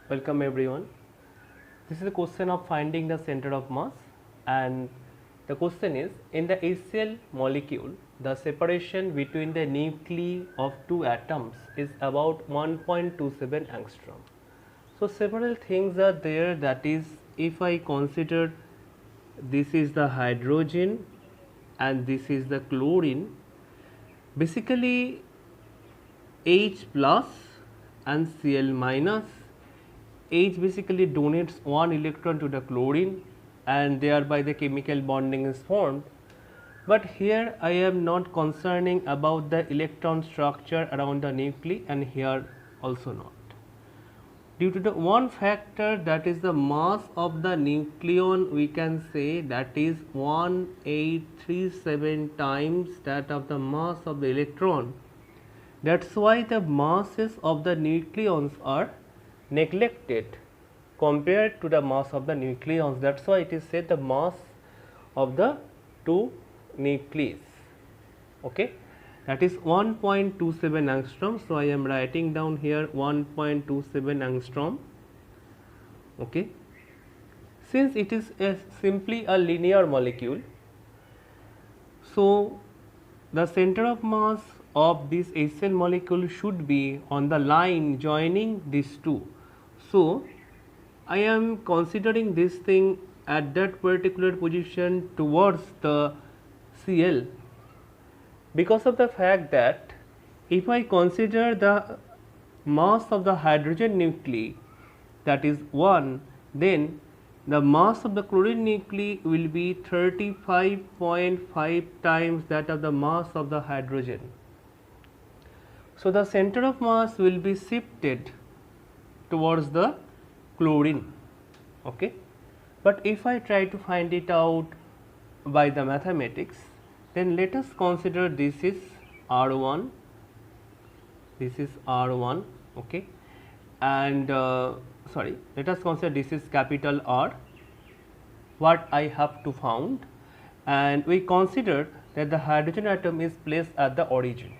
Welcome everyone. This is a question of finding the center of mass, and the question is, in the HCl molecule the separation between the nuclei of two atoms is about 1.27 angstrom. So several things are there, that is, if I consider this is the hydrogen and this is the chlorine, basically H plus and Cl minus. H basically donates one electron to the chlorine and thereby the chemical bonding is formed. But here I am not concerning about the electron structure around the nuclei, and here also not. Due to the one factor, that is the mass of the nucleon, we can say that is 1837 times that of the mass of the electron. That's why the masses of the nucleons are neglected compared to the mass of the nucleons. That's why it is said the mass of the two nucleus. Okay, that is 1.27 angstrom. So I am writing down here 1.27 angstrom. Okay, since it is simply a linear molecule, so the center of mass of this HCl molecule should be on the line joining these two. So I am considering this thing at that particular position towards the Cl, because of the fact that if I consider the mass of the hydrogen nuclei, that is 1, then the mass of the chlorine nuclei will be 35.5 times that of the mass of the hydrogen. So the center of mass will be shifted towards the chlorine. Okay, but if I try to find it out by the mathematics, then let us consider this is R1, this is R1. Okay, and let us consider this is capital R, what I have to found, and we consider that the hydrogen atom is placed at the origin.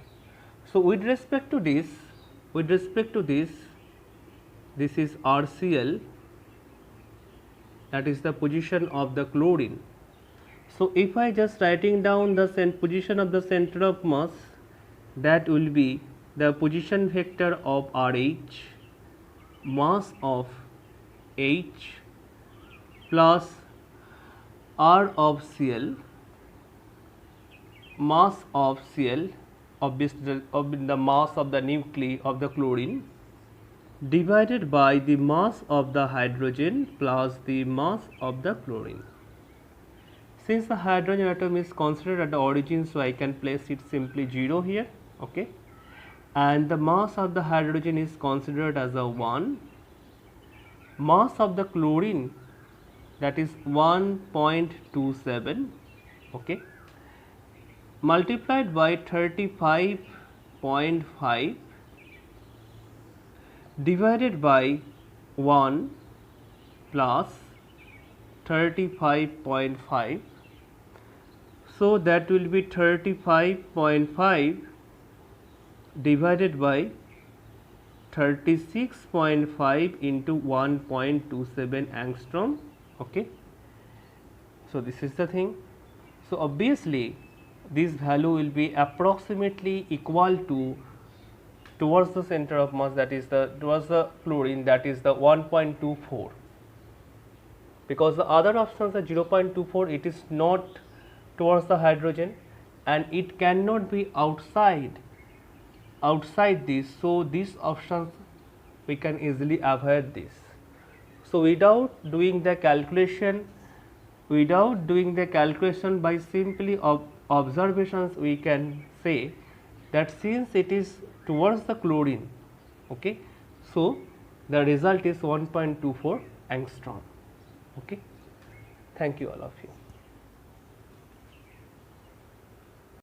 So with respect to this, this is RCl, that is the position of the chlorine. So if I just writing down the position of the center of mass, that will be the position vector of RH, mass of H plus R of Cl, mass of Cl, obviously of the mass of the nuclei of the chlorine, divided by the mass of the hydrogen plus the mass of the chlorine. Since the hydrogen atom is considered at the origin, so I can place it simply 0 here. Okay, and the mass of the hydrogen is considered as a 1, mass of the chlorine, that is 1.27. okay, multiplied by 35.5 divided by 1 plus 35.5. So that will be 35.5 divided by 36.5 into 1.27 angstrom. Okay, so this is the thing. So obviously this value will be approximately equal to towards the center of mass, that is towards the chlorine, that is the 1.24, because the other options are 0.24, it is not towards the hydrogen and it cannot be outside this. So these options we can easily avoid this. So without doing the calculation by simply observations, we can say that since it is towards the chlorine, okay, so the result is 1.24 angstrom. Okay, thank you all of you.